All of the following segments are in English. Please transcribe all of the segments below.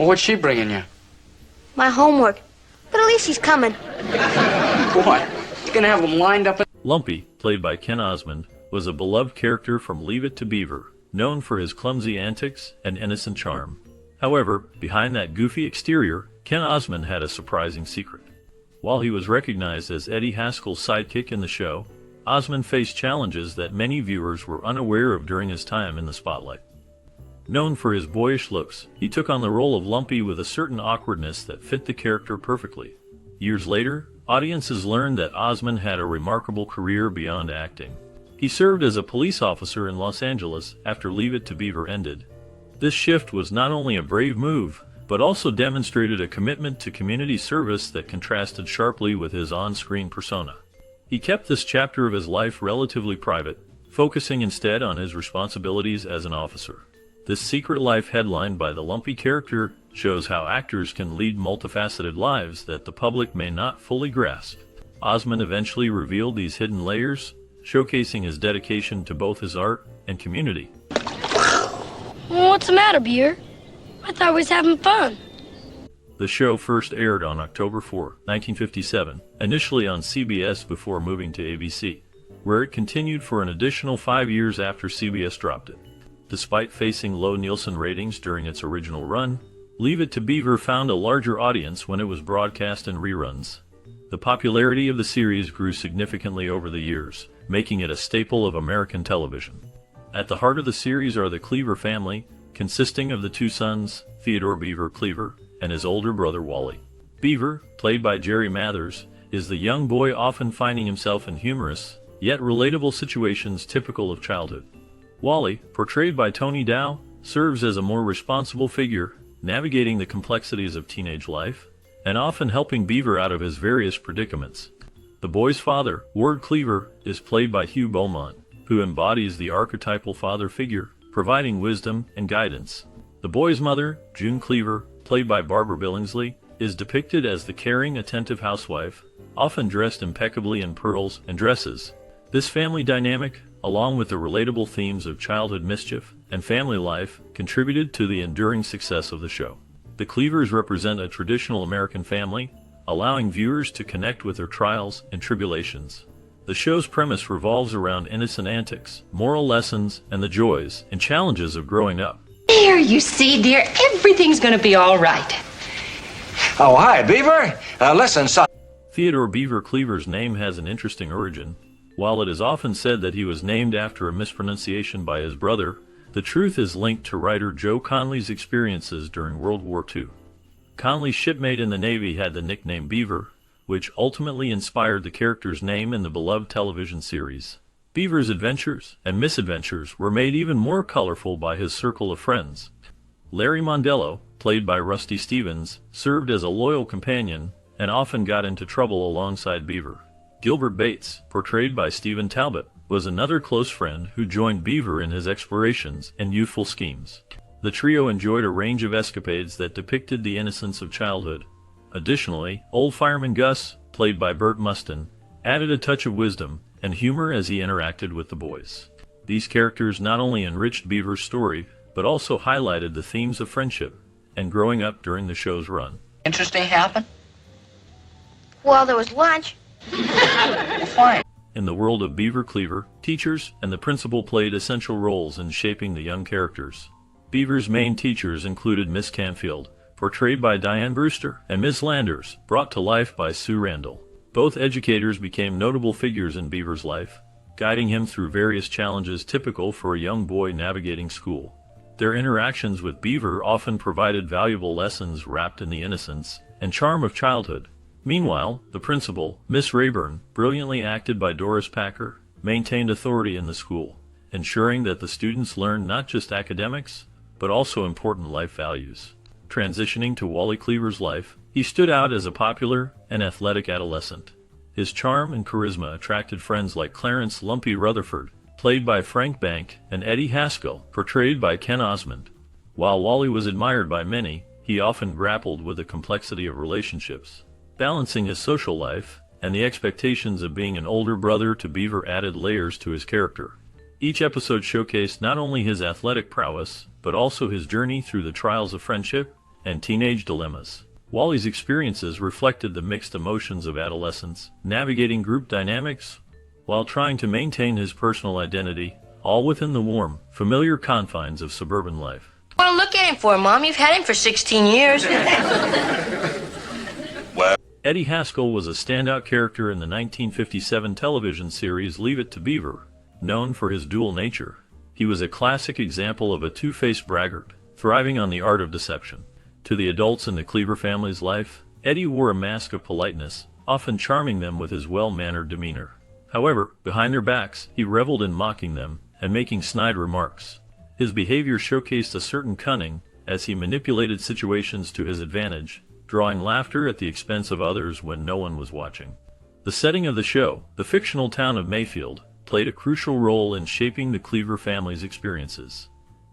Well, what's she bringing you? My homework. But at least he's coming. What? You gonna have him lined up? Lumpy, played by Ken Osmond, was a beloved character from Leave It to Beaver, known for his clumsy antics and innocent charm. However, behind that goofy exterior, Ken Osmond had a surprising secret. While he was recognized as Eddie Haskell's sidekick in the show, Osmond faced challenges that many viewers were unaware of during his time in the spotlight. Known for his boyish looks, he took on the role of Lumpy with a certain awkwardness that fit the character perfectly. Years later, audiences learned that Osmond had a remarkable career beyond acting. He served as a police officer in Los Angeles after Leave It to Beaver ended. This shift was not only a brave move, but also demonstrated a commitment to community service that contrasted sharply with his on-screen persona. He kept this chapter of his life relatively private, focusing instead on his responsibilities as an officer. This secret life, headlined by the Lumpy character, shows how actors can lead multifaceted lives that the public may not fully grasp. Osmond eventually revealed these hidden layers, showcasing his dedication to both his art and community. What's the matter, Beaver? I thought we was having fun. The show first aired on October 4, 1957, initially on CBS before moving to ABC, where it continued for an additional 5 years after CBS dropped it. Despite facing low Nielsen ratings during its original run, Leave It to Beaver found a larger audience when it was broadcast in reruns. The popularity of the series grew significantly over the years, making it a staple of American television. At the heart of the series are the Cleaver family, consisting of the two sons, Theodore Beaver Cleaver, and his older brother Wally. Beaver, played by Jerry Mathers, is the young boy often finding himself in humorous, yet relatable situations typical of childhood. Wally, portrayed by Tony Dow, serves as a more responsible figure, navigating the complexities of teenage life, and often helping Beaver out of his various predicaments. The boy's father, Ward Cleaver, is played by Hugh Beaumont, who embodies the archetypal father figure, providing wisdom and guidance. The boy's mother, June Cleaver, played by Barbara Billingsley, is depicted as the caring, attentive housewife, often dressed impeccably in pearls and dresses. This family dynamic, along with the relatable themes of childhood mischief and family life, contributed to the enduring success of the show. The Cleavers represent a traditional American family, allowing viewers to connect with their trials and tribulations. The show's premise revolves around innocent antics, moral lessons, and the joys and challenges of growing up. There, you see, dear, everything's gonna be all right. Oh, hi, Beaver. Listen, son. Theodore Beaver Cleaver's name has an interesting origin. While it is often said that he was named after a mispronunciation by his brother, the truth is linked to writer Joe Conley's experiences during World War II. Conley's shipmate in the Navy had the nickname Beaver, which ultimately inspired the character's name in the beloved television series. Beaver's adventures and misadventures were made even more colorful by his circle of friends. Larry Mondello, played by Rusty Stevens, served as a loyal companion and often got into trouble alongside Beaver. Gilbert Bates, portrayed by Stephen Talbot, was another close friend who joined Beaver in his explorations and youthful schemes. The trio enjoyed a range of escapades that depicted the innocence of childhood. Additionally, old fireman Gus, played by Burt Mustin, added a touch of wisdom and humor as he interacted with the boys. These characters not only enriched Beaver's story, but also highlighted the themes of friendship and growing up during the show's run. Interesting happen? Well, there was lunch. Well, fine. In the world of Beaver Cleaver, teachers and the principal played essential roles in shaping the young characters. Beaver's main teachers included Miss Canfield, portrayed by Diane Brewster, and Miss Landers, brought to life by Sue Randall. Both educators became notable figures in Beaver's life, guiding him through various challenges typical for a young boy navigating school. Their interactions with Beaver often provided valuable lessons wrapped in the innocence and charm of childhood. Meanwhile, the principal, Miss Rayburn, brilliantly acted by Doris Packer, maintained authority in the school, ensuring that the students learned not just academics, but also important life values. Transitioning to Wally Cleaver's life, he stood out as a popular and athletic adolescent. His charm and charisma attracted friends like Clarence "Lumpy" Rutherford, played by Frank Bank, and Eddie Haskell, portrayed by Ken Osmond. While Wally was admired by many, he often grappled with the complexity of relationships. Balancing his social life and the expectations of being an older brother to Beaver added layers to his character. Each episode showcased not only his athletic prowess, but also his journey through the trials of friendship and teenage dilemmas. Wally's experiences reflected the mixed emotions of adolescence, navigating group dynamics while trying to maintain his personal identity, all within the warm, familiar confines of suburban life. What to look at him for, Mom? You've had him for 16 years. Eddie Haskell was a standout character in the 1957 television series Leave It to Beaver, known for his dual nature. He was a classic example of a two-faced braggart, thriving on the art of deception. To the adults in the Cleaver family's life, Eddie wore a mask of politeness, often charming them with his well-mannered demeanor. However, behind their backs, he reveled in mocking them and making snide remarks. His behavior showcased a certain cunning as he manipulated situations to his advantage, drawing laughter at the expense of others when no one was watching. The setting of the show, the fictional town of Mayfield, played a crucial role in shaping the Cleaver family's experiences.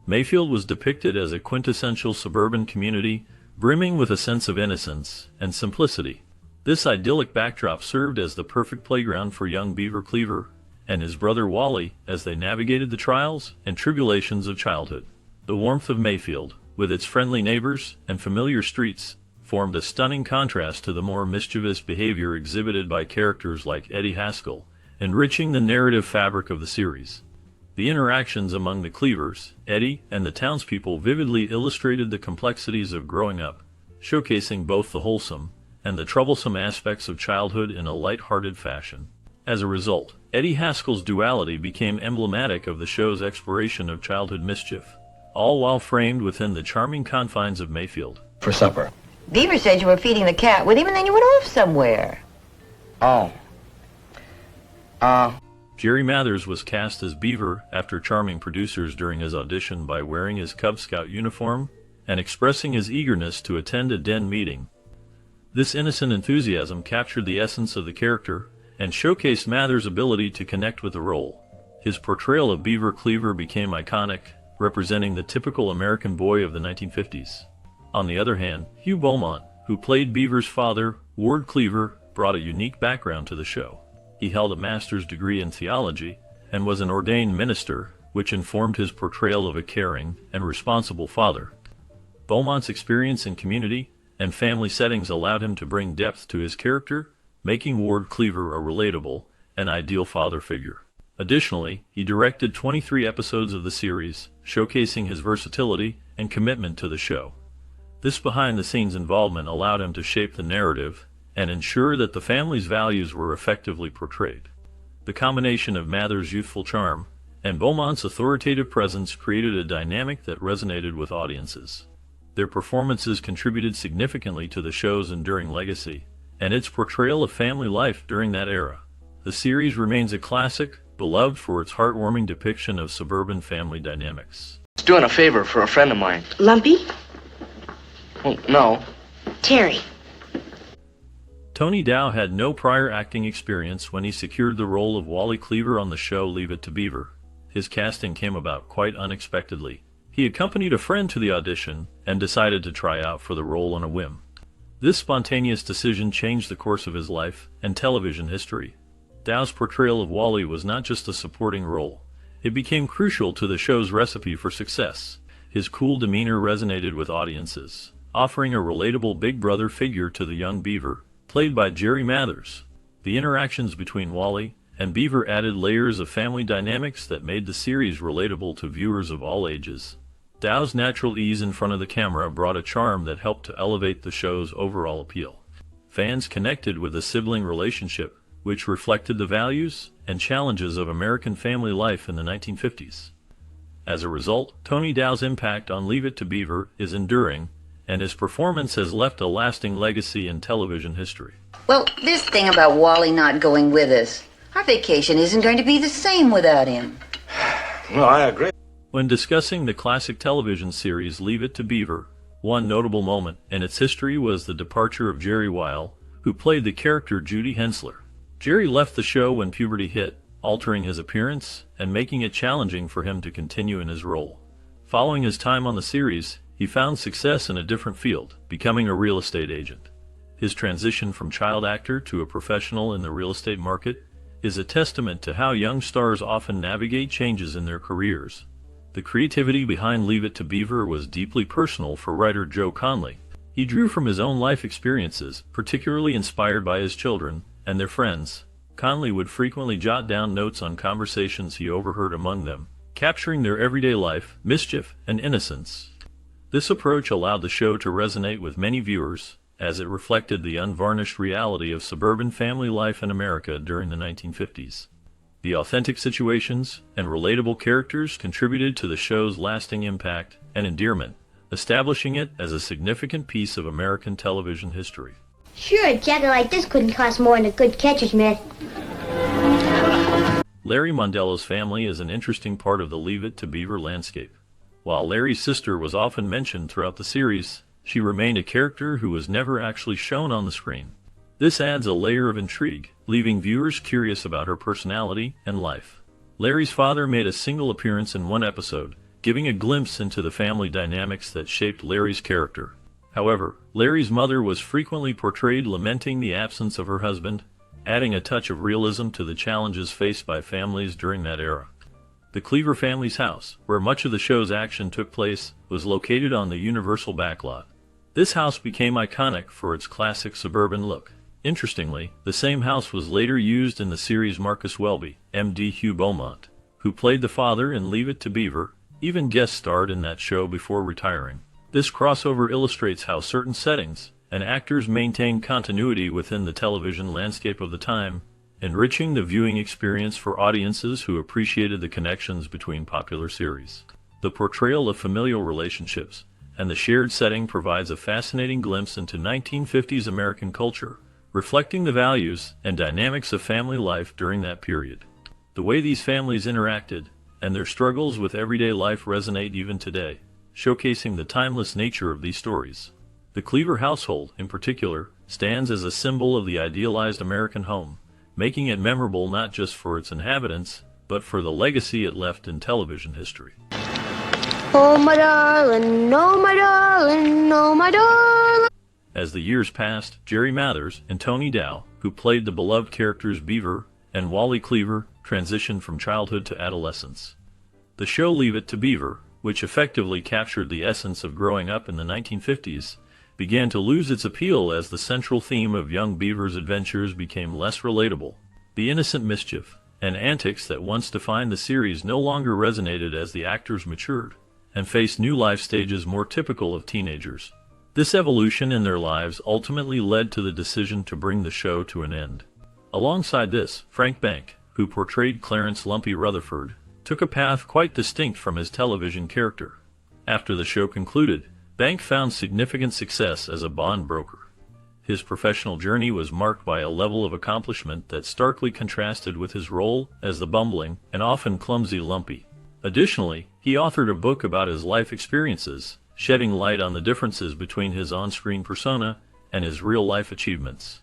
Mayfield was depicted as a quintessential suburban community, brimming with a sense of innocence and simplicity. This idyllic backdrop served as the perfect playground for young Beaver Cleaver and his brother Wally as they navigated the trials and tribulations of childhood. The warmth of Mayfield, with its friendly neighbors and familiar streets, formed a stunning contrast to the more mischievous behavior exhibited by characters like Eddie Haskell, enriching the narrative fabric of the series. The interactions among the Cleavers, Eddie, and the townspeople vividly illustrated the complexities of growing up, showcasing both the wholesome and the troublesome aspects of childhood in a light-hearted fashion. As a result, Eddie Haskell's duality became emblematic of the show's exploration of childhood mischief, all while framed within the charming confines of Mayfield. For supper. Beaver said you were feeding the cat with him and then you went off somewhere. Oh. Jerry Mathers was cast as Beaver after charming producers during his audition by wearing his Cub Scout uniform and expressing his eagerness to attend a den meeting. This innocent enthusiasm captured the essence of the character and showcased Mathers' ability to connect with the role. His portrayal of Beaver Cleaver became iconic, representing the typical American boy of the 1950s. On the other hand, Hugh Beaumont, who played Beaver's father, Ward Cleaver, brought a unique background to the show. He held a master's degree in theology and was an ordained minister, which informed his portrayal of a caring and responsible father. Beaumont's experience in community and family settings allowed him to bring depth to his character, making Ward Cleaver a relatable and ideal father figure. Additionally, he directed 23 episodes of the series, showcasing his versatility and commitment to the show. This behind-the-scenes involvement allowed him to shape the narrative and ensure that the family's values were effectively portrayed. The combination of Mathers' youthful charm and Beaumont's authoritative presence created a dynamic that resonated with audiences. Their performances contributed significantly to the show's enduring legacy and its portrayal of family life during that era. The series remains a classic, beloved for its heartwarming depiction of suburban family dynamics. I was doing a favor for a friend of mine. Lumpy? Well, no. Terry. Tony Dow had no prior acting experience when he secured the role of Wally Cleaver on the show Leave It to Beaver. His casting came about quite unexpectedly. He accompanied a friend to the audition and decided to try out for the role on a whim. This spontaneous decision changed the course of his life and television history. Dow's portrayal of Wally was not just a supporting role. It became crucial to the show's recipe for success. His cool demeanor resonated with audiences, offering a relatable big brother figure to the young Beaver, played by Jerry Mathers. The interactions between Wally and Beaver added layers of family dynamics that made the series relatable to viewers of all ages. Dow's natural ease in front of the camera brought a charm that helped to elevate the show's overall appeal. Fans connected with the sibling relationship, which reflected the values and challenges of American family life in the 1950s. As a result, Tony Dow's impact on Leave It to Beaver is enduring, and his performance has left a lasting legacy in television history. Well, this thing about Wally not going with us, our vacation isn't going to be the same without him. No, I agree. When discussing the classic television series Leave It to Beaver, one notable moment in its history was the departure of Jerry Weil, who played the character Judy Hensler. Jerry left the show when puberty hit, altering his appearance and making it challenging for him to continue in his role. Following his time on the series, he found success in a different field, becoming a real estate agent. His transition from child actor to a professional in the real estate market is a testament to how young stars often navigate changes in their careers. The creativity behind Leave It to Beaver was deeply personal for writer Joe Conley. He drew from his own life experiences, particularly inspired by his children and their friends. Conley would frequently jot down notes on conversations he overheard among them, capturing their everyday life, mischief, and innocence. This approach allowed the show to resonate with many viewers, as it reflected the unvarnished reality of suburban family life in America during the 1950s. The authentic situations and relatable characters contributed to the show's lasting impact and endearment, establishing it as a significant piece of American television history. Sure, a jacket like this couldn't cost more than a good catcher's mitt. Larry Mondello's family is an interesting part of the Leave It to Beaver landscape. While Larry's sister was often mentioned throughout the series, she remained a character who was never actually shown on the screen. This adds a layer of intrigue, leaving viewers curious about her personality and life. Larry's father made a single appearance in one episode, giving a glimpse into the family dynamics that shaped Larry's character. However, Larry's mother was frequently portrayed lamenting the absence of her husband, adding a touch of realism to the challenges faced by families during that era. The Cleaver family's house, where much of the show's action took place, was located on the Universal backlot. This house became iconic for its classic suburban look. Interestingly, the same house was later used in the series. Marcus Welby, M.D. Hugh Beaumont, who played the father in Leave It to Beaver, even guest starred in that show before retiring. This crossover illustrates how certain settings and actors maintained continuity within the television landscape of the time, enriching the viewing experience for audiences who appreciated the connections between popular series. The portrayal of familial relationships and the shared setting provides a fascinating glimpse into 1950s American culture, reflecting the values and dynamics of family life during that period. The way these families interacted and their struggles with everyday life resonate even today, showcasing the timeless nature of these stories. The Cleaver household, in particular, stands as a symbol of the idealized American home, making it memorable not just for its inhabitants, but for the legacy it left in television history. Oh, my darling, oh, my darling, oh, my darling. As the years passed, Jerry Mathers and Tony Dow, who played the beloved characters Beaver and Wally Cleaver, transitioned from childhood to adolescence. The show Leave It to Beaver, which effectively captured the essence of growing up in the 1950s, began to lose its appeal as the central theme of young Beaver's adventures became less relatable. The innocent mischief and antics that once defined the series no longer resonated as the actors matured and faced new life stages more typical of teenagers. This evolution in their lives ultimately led to the decision to bring the show to an end. Alongside this, Frank Bank, who portrayed Clarence "Lumpy" Rutherford, took a path quite distinct from his television character. After the show concluded, Bank found significant success as a bond broker. His professional journey was marked by a level of accomplishment that starkly contrasted with his role as the bumbling and often clumsy Lumpy. Additionally, he authored a book about his life experiences, shedding light on the differences between his on-screen persona and his real-life achievements.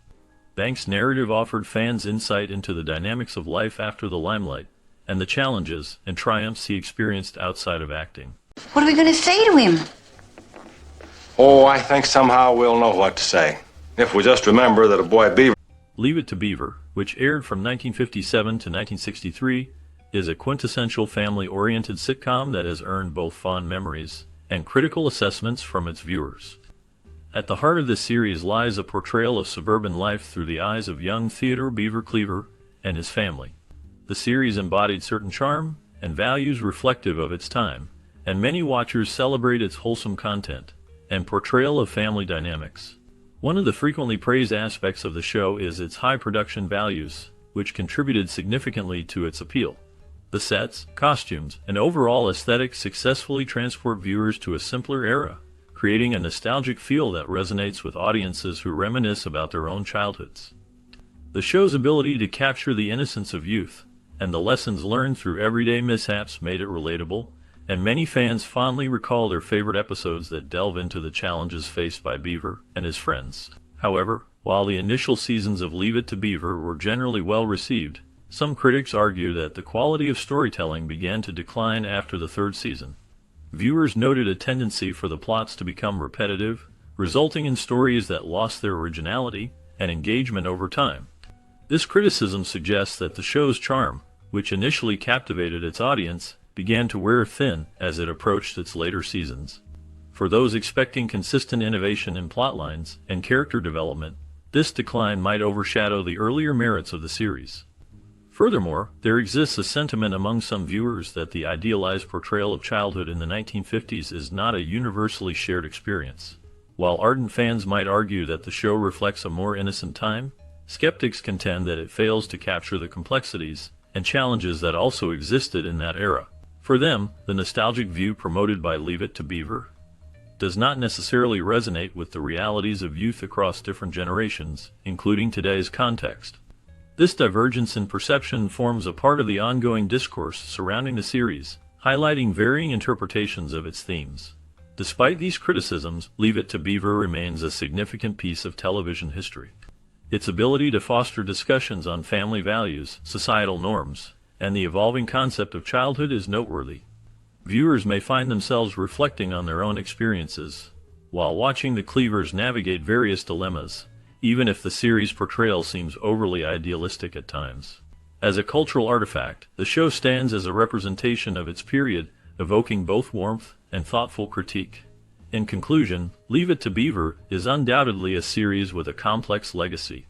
Bank's narrative offered fans insight into the dynamics of life after the limelight and the challenges and triumphs he experienced outside of acting. What are we going to say to him? Oh, I think somehow we'll know what to say. If we just remember that a boy Beaver... Leave It to Beaver, which aired from 1957 to 1963, is a quintessential family-oriented sitcom that has earned both fond memories and critical assessments from its viewers. At the heart of this series lies a portrayal of suburban life through the eyes of young Theodore Beaver Cleaver and his family. The series embodied certain charm and values reflective of its time, and many watchers celebrate its wholesome content and portrayal of family dynamics. One of the frequently praised aspects of the show is its high production values, which contributed significantly to its appeal. The sets, costumes, and overall aesthetic successfully transport viewers to a simpler era, creating a nostalgic feel that resonates with audiences who reminisce about their own childhoods. The show's ability to capture the innocence of youth and the lessons learned through everyday mishaps made it relatable, and many fans fondly recall their favorite episodes that delve into the challenges faced by Beaver and his friends. However, while the initial seasons of Leave It to Beaver were generally well received, some critics argue that the quality of storytelling began to decline after the third season. Viewers noted a tendency for the plots to become repetitive, resulting in stories that lost their originality and engagement over time. This criticism suggests that the show's charm, which initially captivated its audience, began to wear thin as it approached its later seasons. For those expecting consistent innovation in plotlines and character development, this decline might overshadow the earlier merits of the series. Furthermore, there exists a sentiment among some viewers that the idealized portrayal of childhood in the 1950s is not a universally shared experience. While ardent fans might argue that the show reflects a more innocent time, skeptics contend that it fails to capture the complexities and challenges that also existed in that era. For them, the nostalgic view promoted by Leave It to Beaver does not necessarily resonate with the realities of youth across different generations, including today's context. This divergence in perception forms a part of the ongoing discourse surrounding the series, highlighting varying interpretations of its themes. Despite these criticisms, Leave It to Beaver remains a significant piece of television history. Its ability to foster discussions on family values, societal norms, and the evolving concept of childhood is noteworthy. Viewers may find themselves reflecting on their own experiences while watching the Cleavers navigate various dilemmas, even if the series' portrayal seems overly idealistic at times. As a cultural artifact, the show stands as a representation of its period, evoking both warmth and thoughtful critique. In conclusion, Leave It to Beaver is undoubtedly a series with a complex legacy.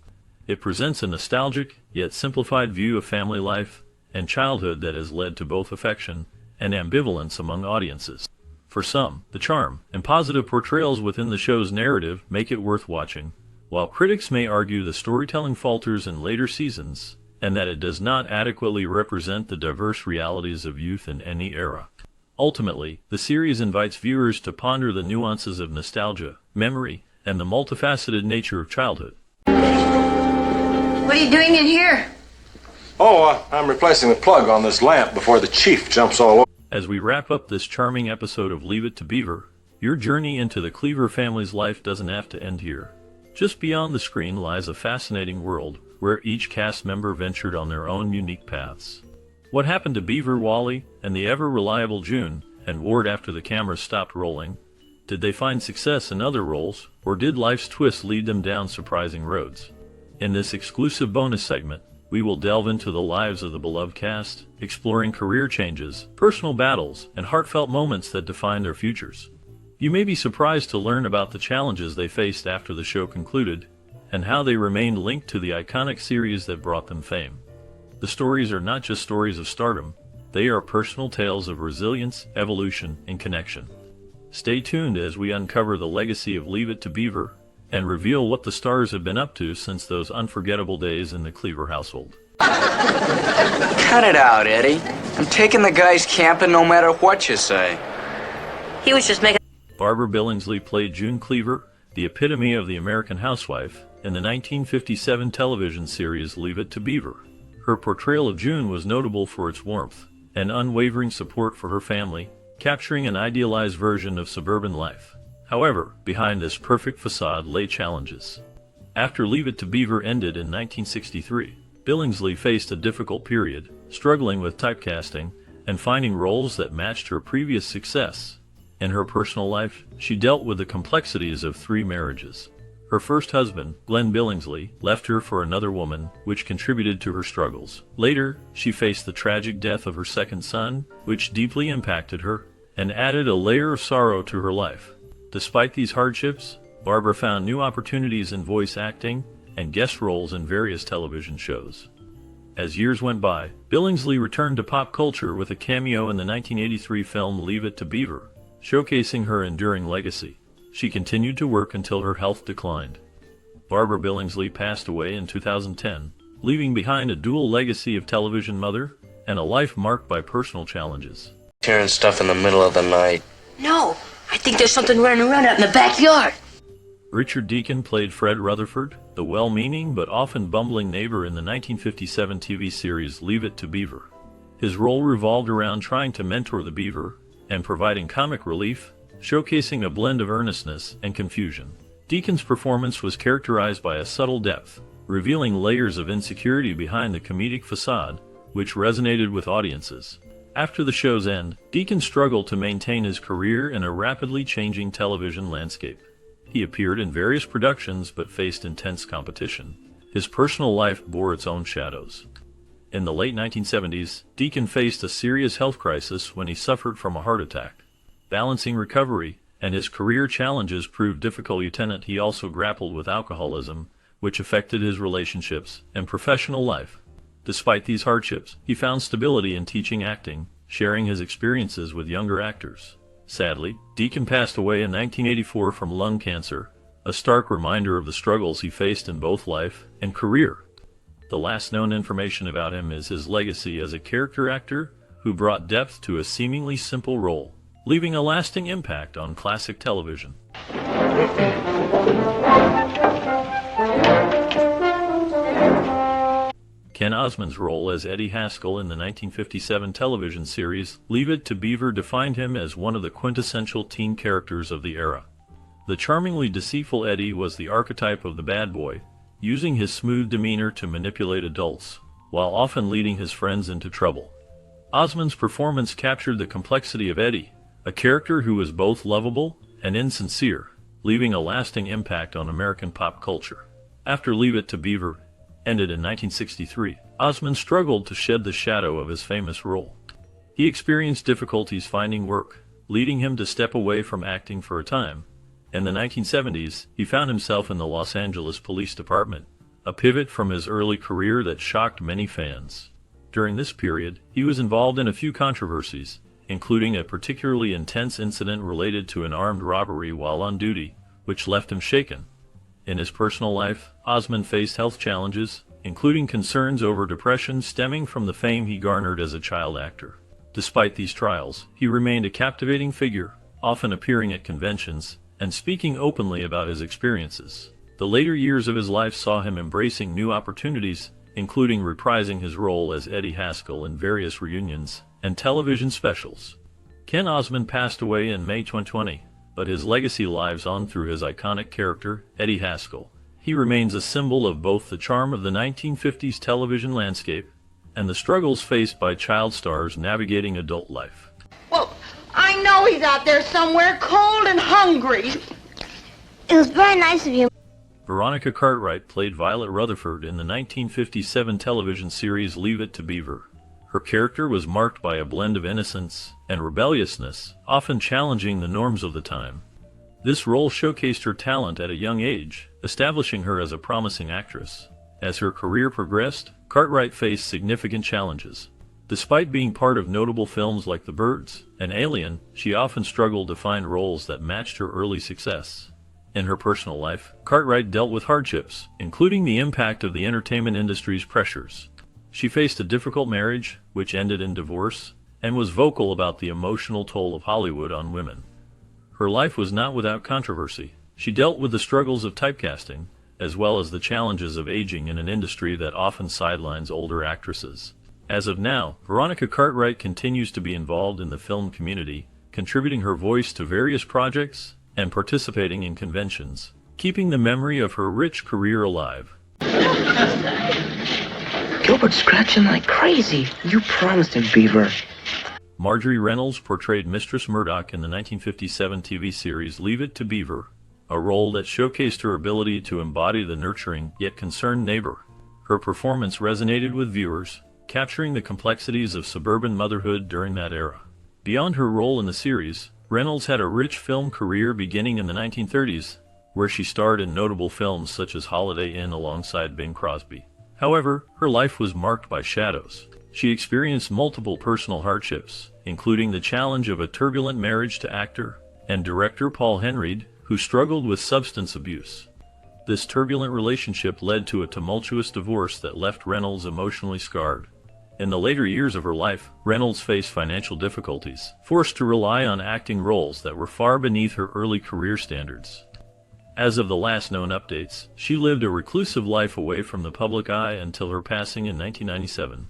It presents a nostalgic, yet simplified view of family life and childhood that has led to both affection and ambivalence among audiences. For some, the charm and positive portrayals within the show's narrative make it worth watching, while critics may argue the storytelling falters in later seasons and that it does not adequately represent the diverse realities of youth in any era. Ultimately, the series invites viewers to ponder the nuances of nostalgia, memory, and the multifaceted nature of childhood. What are you doing in here? Oh, I'm replacing the plug on this lamp before the chief jumps all over. As we wrap up this charming episode of Leave It to Beaver, your journey into the Cleaver family's life doesn't have to end here. Just beyond the screen lies a fascinating world where each cast member ventured on their own unique paths. What happened to Beaver, Wally, and the ever-reliable June and Ward after the cameras stopped rolling? Did they find success in other roles, or did life's twists lead them down surprising roads? In this exclusive bonus segment, we will delve into the lives of the beloved cast, exploring career changes, personal battles, and heartfelt moments that define their futures. You may be surprised to learn about the challenges they faced after the show concluded, and how they remained linked to the iconic series that brought them fame. The stories are not just stories of stardom, they are personal tales of resilience, evolution, and connection. Stay tuned as we uncover the legacy of Leave It to Beaver and reveal what the stars have been up to since those unforgettable days in the Cleaver household. Cut it out, Eddie. I'm taking the guys camping no matter what you say. He was just making... Barbara Billingsley played June Cleaver, the epitome of the American housewife, in the 1957 television series Leave It to Beaver. Her portrayal of June was notable for its warmth and unwavering support for her family, capturing an idealized version of suburban life. However, behind this perfect facade lay challenges. After Leave It to Beaver ended in 1963, Billingsley faced a difficult period, struggling with typecasting and finding roles that matched her previous success. In her personal life, she dealt with the complexities of 3 marriages. Her first husband, Glenn Billingsley, left her for another woman, which contributed to her struggles. Later, she faced the tragic death of her second son, which deeply impacted her and added a layer of sorrow to her life. Despite these hardships, Barbara found new opportunities in voice acting and guest roles in various television shows. As years went by, Billingsley returned to pop culture with a cameo in the 1983 film Leave It to Beaver, showcasing her enduring legacy. She continued to work until her health declined. Barbara Billingsley passed away in 2010, leaving behind a dual legacy of television mother and a life marked by personal challenges. Hearing stuff in the middle of the night. No, I think there's something running around out in the backyard. Richard Deacon played Fred Rutherford, the well-meaning but often bumbling neighbor in the 1957 TV series Leave It to Beaver. His role revolved around trying to mentor the beaver and providing comic relief, showcasing a blend of earnestness and confusion. Deacon's performance was characterized by a subtle depth, revealing layers of insecurity behind the comedic facade, which resonated with audiences. After the show's end, Deacon struggled to maintain his career in a rapidly changing television landscape. He appeared in various productions but faced intense competition. His personal life bore its own shadows. In the late 1970s, Deacon faced a serious health crisis when he suffered from a heart attack. Balancing recovery and his career challenges proved difficult. Lieutenant, he also grappled with alcoholism, which affected his relationships and professional life. Despite these hardships, he found stability in teaching acting, sharing his experiences with younger actors. Sadly, Deacon passed away in 1984 from lung cancer, a stark reminder of the struggles he faced in both life and career. The last known information about him is his legacy as a character actor who brought depth to a seemingly simple role, leaving a lasting impact on classic television. Ken Osmond's role as Eddie Haskell in the 1957 television series Leave It to Beaver defined him as one of the quintessential teen characters of the era. The charmingly deceitful Eddie was the archetype of the bad boy, using his smooth demeanor to manipulate adults, while often leading his friends into trouble. Osmond's performance captured the complexity of Eddie, a character who was both lovable and insincere, leaving a lasting impact on American pop culture. After Leave It to Beaver ended in 1963, Osmond struggled to shed the shadow of his famous role. He experienced difficulties finding work, leading him to step away from acting for a time. In the 1970s, he found himself in the Los Angeles Police Department, a pivot from his early career that shocked many fans. During this period, he was involved in a few controversies, including a particularly intense incident related to an armed robbery while on duty, which left him shaken. In his personal life, Osmond faced health challenges, including concerns over depression stemming from the fame he garnered as a child actor. Despite these trials, he remained a captivating figure, often appearing at conventions and speaking openly about his experiences. The later years of his life saw him embracing new opportunities, including reprising his role as Eddie Haskell in various reunions and television specials. Ken Osmond passed away in May 2020, but his legacy lives on through his iconic character, Eddie Haskell. He remains a symbol of both the charm of the 1950s television landscape and the struggles faced by child stars navigating adult life. Well, I know he's out there somewhere, cold and hungry. It was very nice of you. Veronica Cartwright played Violet Rutherford in the 1957 television series Leave It to Beaver. Her character was marked by a blend of innocence and rebelliousness, often challenging the norms of the time. This role showcased her talent at a young age, establishing her as a promising actress. As her career progressed, Cartwright faced significant challenges. Despite being part of notable films like The Birds and Alien, she often struggled to find roles that matched her early success. In her personal life, Cartwright dealt with hardships, including the impact of the entertainment industry's pressures. She faced a difficult marriage, which ended in divorce, and was vocal about the emotional toll of Hollywood on women. Her life was not without controversy. She dealt with the struggles of typecasting, as well as the challenges of aging in an industry that often sidelines older actresses. As of now, Veronica Cartwright continues to be involved in the film community, contributing her voice to various projects and participating in conventions, keeping the memory of her rich career alive. Gilbert's scratching like crazy. You promised him, Beaver. Marjorie Reynolds portrayed Mistress Murdoch in the 1957 TV series Leave It to Beaver, a role that showcased her ability to embody the nurturing yet concerned neighbor. Her performance resonated with viewers, capturing the complexities of suburban motherhood during that era. Beyond her role in the series, Reynolds had a rich film career beginning in the 1930s, where she starred in notable films such as Holiday Inn alongside Bing Crosby. However, her life was marked by shadows. She experienced multiple personal hardships, including the challenge of a turbulent marriage to actor and director Paul Henreid, who struggled with substance abuse. This turbulent relationship led to a tumultuous divorce that left Reynolds emotionally scarred. In the later years of her life, Reynolds faced financial difficulties, forced to rely on acting roles that were far beneath her early career standards. As of the last known updates, she lived a reclusive life away from the public eye until her passing in 1997.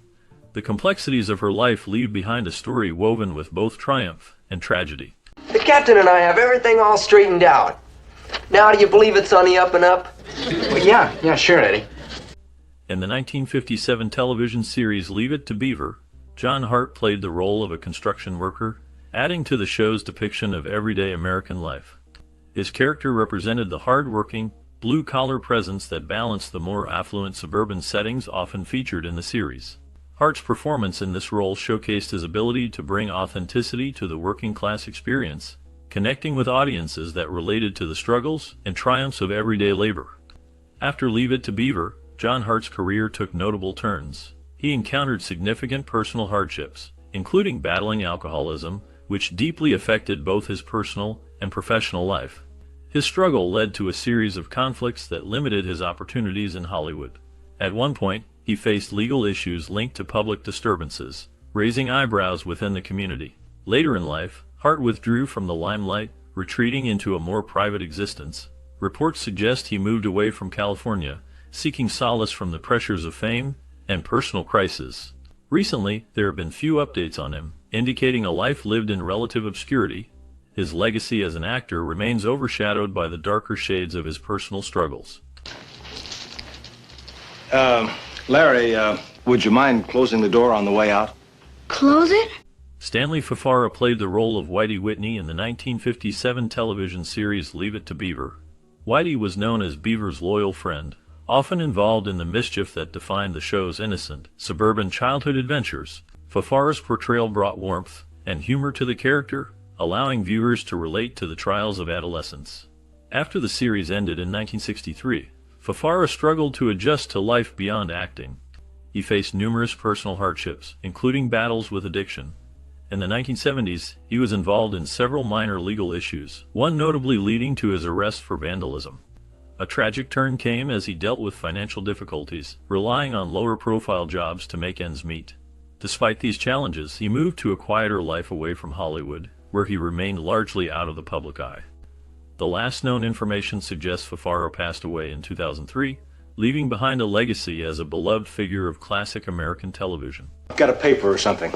The complexities of her life leave behind a story woven with both triumph and tragedy. The captain and I have everything all straightened out. Now do you believe it's on the up and up? Well, yeah, sure, Eddie. In the 1957 television series Leave It to Beaver, John Hart played the role of a construction worker, adding to the show's depiction of everyday American life. His character represented the hard-working, blue-collar presence that balanced the more affluent suburban settings often featured in the series. Hart's performance in this role showcased his ability to bring authenticity to the working-class experience, connecting with audiences that related to the struggles and triumphs of everyday labor. After Leave It to Beaver, John Hart's career took notable turns. He encountered significant personal hardships, including battling alcoholism, which deeply affected both his personal and professional life. His struggle led to a series of conflicts that limited his opportunities in Hollywood. At one point, he faced legal issues linked to public disturbances, raising eyebrows within the community. Later in life, Hart withdrew from the limelight, retreating into a more private existence. Reports suggest he moved away from California, seeking solace from the pressures of fame and personal crisis. Recently, there have been few updates on him, indicating a life lived in relative obscurity. His legacy as an actor remains overshadowed by the darker shades of his personal struggles. Larry, would you mind closing the door on the way out? Close it? Stanley Fafara played the role of Whitey Whitney in the 1957 television series Leave It to Beaver. Whitey was known as Beaver's loyal friend, often involved in the mischief that defined the show's innocent, suburban childhood adventures. Fafara's portrayal brought warmth and humor to the character, allowing viewers to relate to the trials of adolescence. After the series ended in 1963, Fafara struggled to adjust to life beyond acting. He faced numerous personal hardships, including battles with addiction. In the 1970s, he was involved in several minor legal issues, one notably leading to his arrest for vandalism. A tragic turn came as he dealt with financial difficulties, relying on lower-profile jobs to make ends meet. Despite these challenges, he moved to a quieter life away from Hollywood, where he remained largely out of the public eye. The last known information suggests Fafara passed away in 2003, leaving behind a legacy as a beloved figure of classic American television. I've got a paper or something.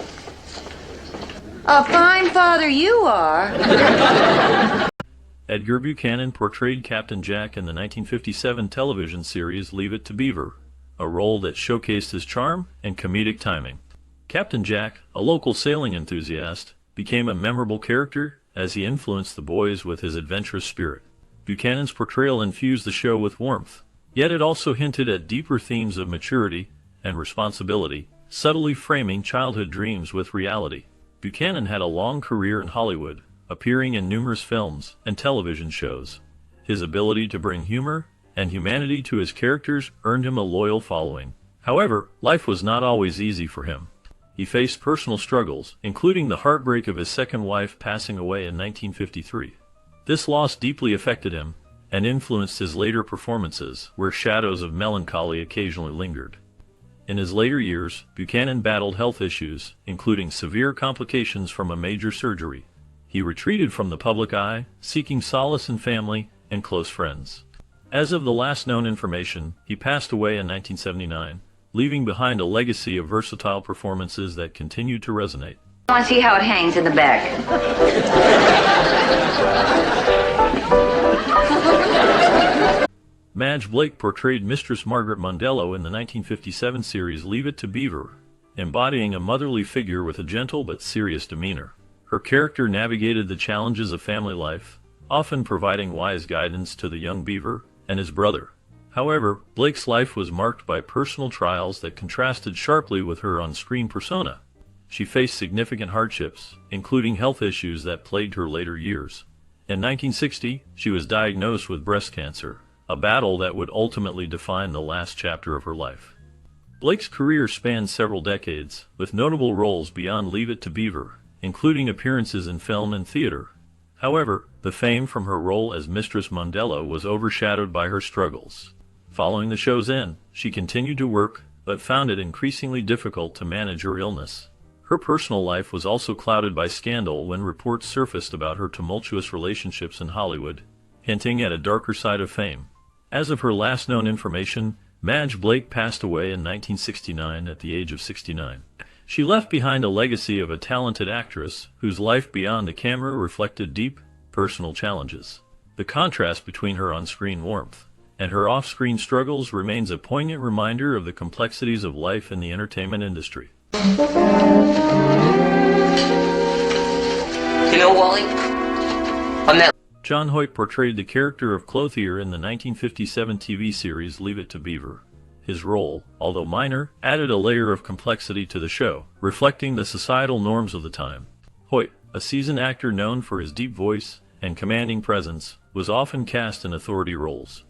A fine father you are. Edgar Buchanan portrayed Captain Jack in the 1957 television series Leave It to Beaver, a role that showcased his charm and comedic timing. Captain Jack, a local sailing enthusiast, became a memorable character as he influenced the boys with his adventurous spirit. Buchanan's portrayal infused the show with warmth, yet it also hinted at deeper themes of maturity and responsibility, subtly framing childhood dreams with reality. Buchanan had a long career in Hollywood, appearing in numerous films and television shows. His ability to bring humor and humanity to his characters earned him a loyal following. However, life was not always easy for him. He faced personal struggles, including the heartbreak of his second wife passing away in 1953. This loss deeply affected him and influenced his later performances, where shadows of melancholy occasionally lingered. In his later years, Buchanan battled health issues, including severe complications from a major surgery. He retreated from the public eye, seeking solace in family and close friends. As of the last known information, he passed away in 1979, leaving behind a legacy of versatile performances that continue to resonate. I want to see how it hangs in the back. Madge Blake portrayed Mistress Margaret Mondello in the 1957 series Leave It to Beaver, embodying a motherly figure with a gentle but serious demeanor. Her character navigated the challenges of family life, often providing wise guidance to the young Beaver and his brother. However, Blake's life was marked by personal trials that contrasted sharply with her on-screen persona. She faced significant hardships, including health issues that plagued her later years. In 1960, she was diagnosed with breast cancer, a battle that would ultimately define the last chapter of her life. Blake's career spanned several decades, with notable roles beyond Leave It to Beaver, including appearances in film and theater. However, the fame from her role as Mistress Mondello was overshadowed by her struggles. Following the show's end, she continued to work, but found it increasingly difficult to manage her illness. Her personal life was also clouded by scandal when reports surfaced about her tumultuous relationships in Hollywood, hinting at a darker side of fame. As of her last known information, Madge Blake passed away in 1969 at the age of 69. She left behind a legacy of a talented actress whose life beyond the camera reflected deep, personal challenges. The contrast between her on-screen warmth and her off-screen struggles remains a poignant reminder of the complexities of life in the entertainment industry. You know, Wally, on that... John Hoyt portrayed the character of Clothier in the 1957 TV series Leave It to Beaver. His role, although minor, added a layer of complexity to the show, reflecting the societal norms of the time. Hoyt, a seasoned actor known for his deep voice and commanding presence, was often cast in authority roles.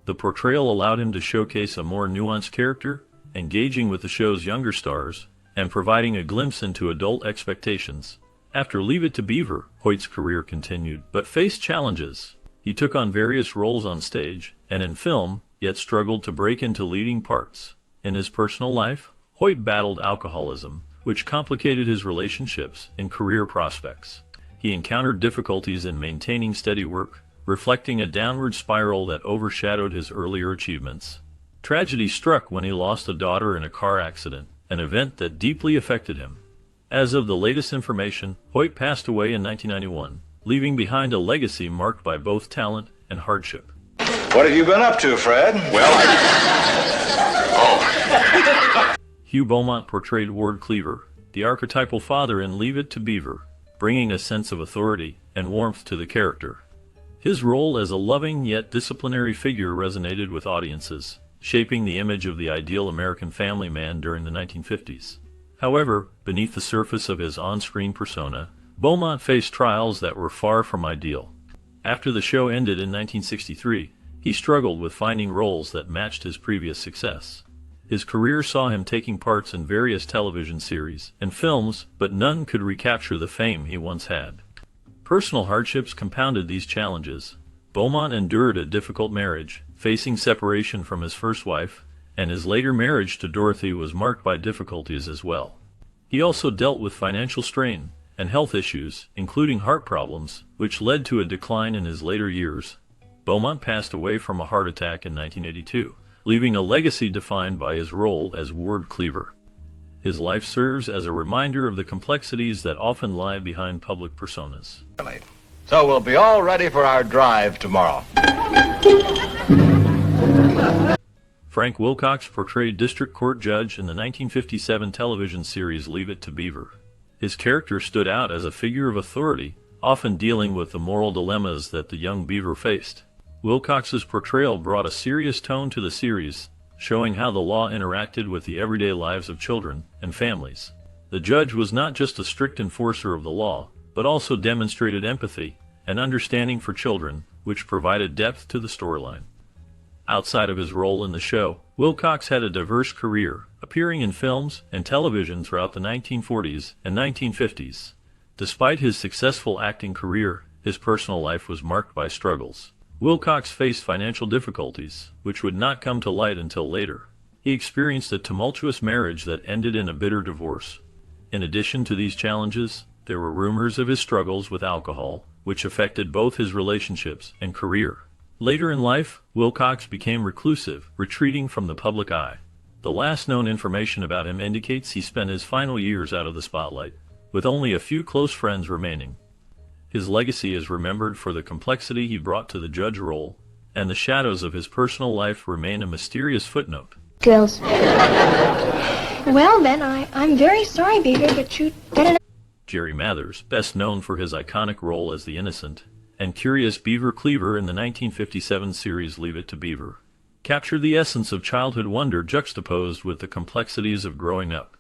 The portrayal allowed him to showcase a more nuanced character, engaging with the show's younger stars, and providing a glimpse into adult expectations. After Leave It to Beaver, Hoyt's career continued, but faced challenges. He took on various roles on stage and in film, yet struggled to break into leading parts. In his personal life, Hoyt battled alcoholism, which complicated his relationships and career prospects. He encountered difficulties in maintaining steady work, reflecting a downward spiral that overshadowed his earlier achievements. Tragedy struck when he lost a daughter in a car accident, an event that deeply affected him. As of the latest information, Hoyt passed away in 1991, leaving behind a legacy marked by both talent and hardship. What have you been up to, Fred? Hugh Beaumont portrayed Ward Cleaver, the archetypal father in Leave It to Beaver, bringing a sense of authority and warmth to the character. His role as a loving yet disciplinary figure resonated with audiences, shaping the image of the ideal American family man during the 1950s. However, beneath the surface of his on-screen persona, Beaumont faced trials that were far from ideal. After the show ended in 1963, he struggled with finding roles that matched his previous success. His career saw him taking parts in various television series and films, but none could recapture the fame he once had. Personal hardships compounded these challenges. Beaumont endured a difficult marriage, facing separation from his first wife, and his later marriage to Dorothy was marked by difficulties as well. He also dealt with financial strain and health issues, including heart problems, which led to a decline in his later years. Beaumont passed away from a heart attack in 1982, leaving a legacy defined by his role as Ward Cleaver. His life serves as a reminder of the complexities that often lie behind public personas. So we'll be all ready for our drive tomorrow. Frank Wilcox portrayed District Court Judge in the 1957 television series Leave It to Beaver. His character stood out as a figure of authority, often dealing with the moral dilemmas that the young Beaver faced. Wilcox's portrayal brought a serious tone to the series, showing how the law interacted with the everyday lives of children and families. The judge was not just a strict enforcer of the law, but also demonstrated empathy and understanding for children, which provided depth to the storyline. Outside of his role in the show, Wilcox had a diverse career, appearing in films and television throughout the 1940s and 1950s. Despite his successful acting career, his personal life was marked by struggles. Wilcox faced financial difficulties, which would not come to light until later. He experienced a tumultuous marriage that ended in a bitter divorce. In addition to these challenges, there were rumors of his struggles with alcohol, which affected both his relationships and career. Later in life, Wilcox became reclusive, retreating from the public eye. The last known information about him indicates he spent his final years out of the spotlight, with only a few close friends remaining. His legacy is remembered for the complexity he brought to the judge role, and the shadows of his personal life remain a mysterious footnote. Girls. Well, then, I'm very sorry, Beaver, but you didn't... Jerry Mathers, best known for his iconic role as the innocent and curious Beaver Cleaver in the 1957 series Leave It to Beaver, captured the essence of childhood wonder juxtaposed with the complexities of growing up.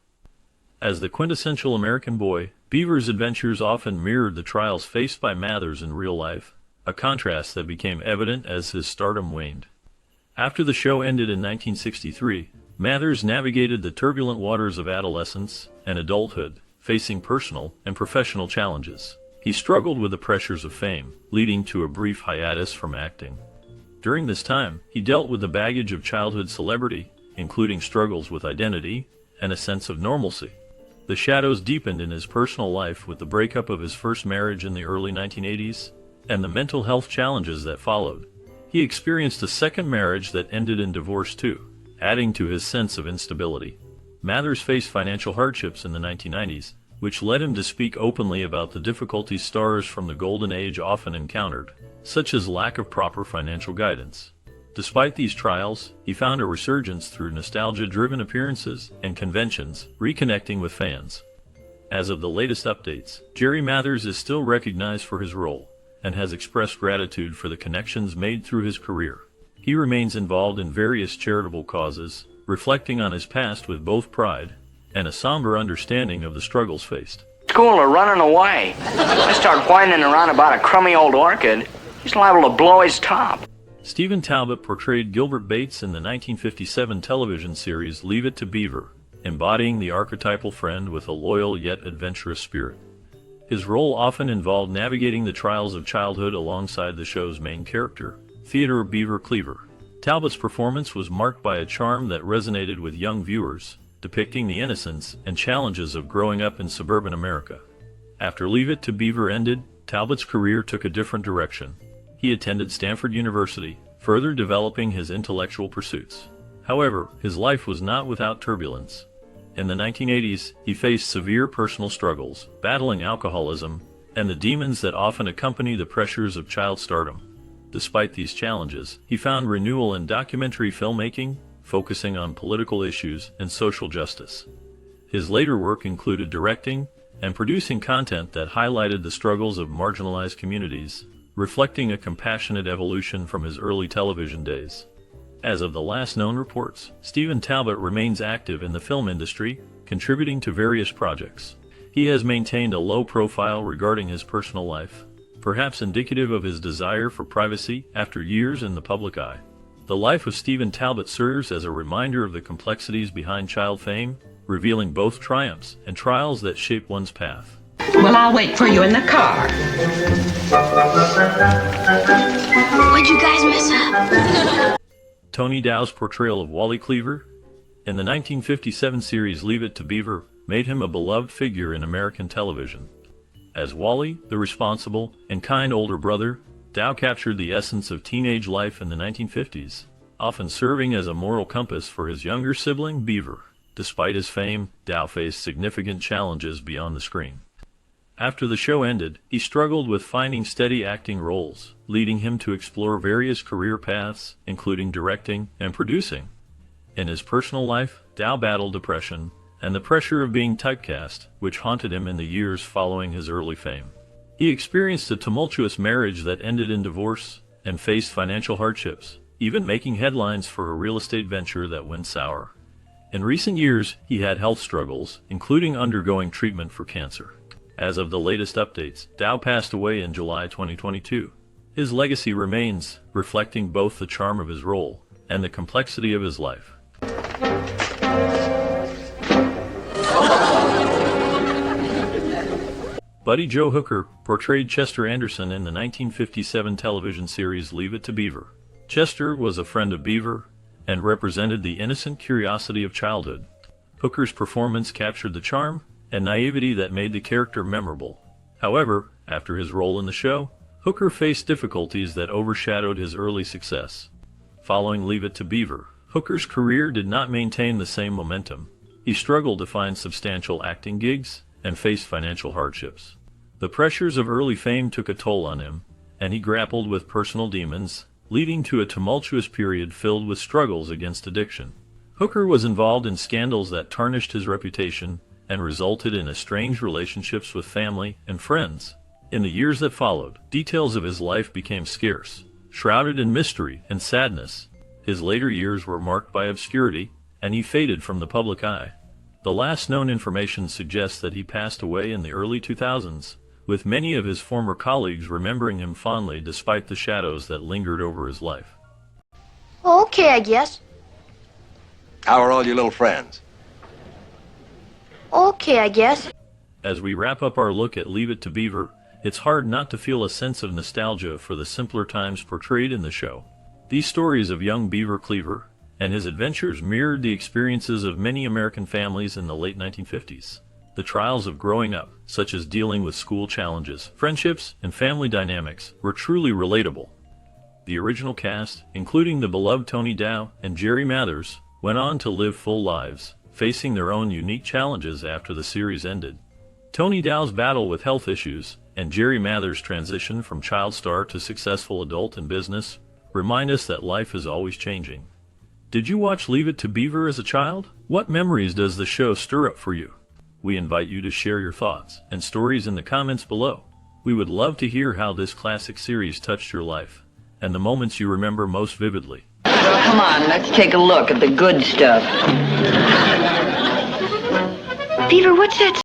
As the quintessential American boy, Beaver's adventures often mirrored the trials faced by Mathers in real life, a contrast that became evident as his stardom waned. After the show ended in 1963, Mathers navigated the turbulent waters of adolescence and adulthood, facing personal and professional challenges. He struggled with the pressures of fame, leading to a brief hiatus from acting. During this time, he dealt with the baggage of childhood celebrity, including struggles with identity and a sense of normalcy. The shadows deepened in his personal life with the breakup of his first marriage in the early 1980s and the mental health challenges that followed. He experienced a second marriage that ended in divorce too, adding to his sense of instability. Mathers faced financial hardships in the 1990s, which led him to speak openly about the difficulties stars from the golden age often encountered, such as lack of proper financial guidance. Despite these trials, he found a resurgence through nostalgia-driven appearances and conventions, reconnecting with fans. As of the latest updates, Jerry Mathers is still recognized for his role, and has expressed gratitude for the connections made through his career. He remains involved in various charitable causes, reflecting on his past with both pride and a somber understanding of the struggles faced. School are running away. I start whining around about a crummy old orchid. He's liable to blow his top. Stephen Talbot portrayed Gilbert Bates in the 1957 television series Leave It to Beaver, embodying the archetypal friend with a loyal yet adventurous spirit. His role often involved navigating the trials of childhood alongside the show's main character, Theodore Beaver Cleaver. Talbot's performance was marked by a charm that resonated with young viewers, depicting the innocence and challenges of growing up in suburban America. After Leave It to Beaver ended, Talbot's career took a different direction. He attended Stanford University, further developing his intellectual pursuits. However, his life was not without turbulence. In the 1980s, he faced severe personal struggles, battling alcoholism, and the demons that often accompany the pressures of child stardom. Despite these challenges, he found renewal in documentary filmmaking, focusing on political issues and social justice. His later work included directing and producing content that highlighted the struggles of marginalized communities, reflecting a compassionate evolution from his early television days. As of the last known reports, Stephen Talbot remains active in the film industry, contributing to various projects. He has maintained a low profile regarding his personal life, perhaps indicative of his desire for privacy after years in the public eye. The life of Stephen Talbot serves as a reminder of the complexities behind child fame, revealing both triumphs and trials that shape one's path. Well, I'll wait for you in the car. What'd you guys mess up? Tony Dow's portrayal of Wally Cleaver in the 1957 series Leave It to Beaver made him a beloved figure in American television. As Wally, the responsible and kind older brother, Dow captured the essence of teenage life in the 1950s, often serving as a moral compass for his younger sibling, Beaver. Despite his fame, Dow faced significant challenges beyond the screen. After the show ended, he struggled with finding steady acting roles, leading him to explore various career paths, including directing and producing. In his personal life, Dow battled depression and the pressure of being typecast, which haunted him in the years following his early fame. He experienced a tumultuous marriage that ended in divorce and faced financial hardships, even making headlines for a real estate venture that went sour. In recent years, he had health struggles, including undergoing treatment for cancer. As of the latest updates, Dow passed away in July 2022. His legacy remains, reflecting both the charm of his role and the complexity of his life. Buddy Joe Hooker portrayed Chester Anderson in the 1957 television series Leave It to Beaver. Chester was a friend of Beaver and represented the innocent curiosity of childhood. Hooker's performance captured the charm and naivety that made the character memorable. However, after his role in the show, Hooker faced difficulties that overshadowed his early success. Following Leave It to Beaver, Hooker's career did not maintain the same momentum. He struggled to find substantial acting gigs and faced financial hardships. The pressures of early fame took a toll on him, and he grappled with personal demons, leading to a tumultuous period filled with struggles against addiction. Hooker was involved in scandals that tarnished his reputation and resulted in estranged relationships with family and friends. In the years that followed, details of his life became scarce, shrouded in mystery and sadness. His later years were marked by obscurity, and he faded from the public eye. The last known information suggests that he passed away in the early 2000s, with many of his former colleagues remembering him fondly despite the shadows that lingered over his life. Okay, I guess. How are all your little friends? Okay, I guess. As we wrap up our look at Leave It to Beaver, it's hard not to feel a sense of nostalgia for the simpler times portrayed in the show. These stories of young Beaver Cleaver and his adventures mirrored the experiences of many American families in the late 1950s. The trials of growing up, such as dealing with school challenges, friendships, and family dynamics, were truly relatable. The original cast, including the beloved Tony Dow and Jerry Mathers, went on to live full lives, facing their own unique challenges after the series ended. Tony Dow's battle with health issues and Jerry Mathers' transition from child star to successful adult in business remind us that life is always changing. Did you watch Leave It to Beaver as a child? What memories does the show stir up for you? We invite you to share your thoughts and stories in the comments below. We would love to hear how this classic series touched your life and the moments you remember most vividly. Well, come on, let's take a look at the good stuff. Beaver, what's that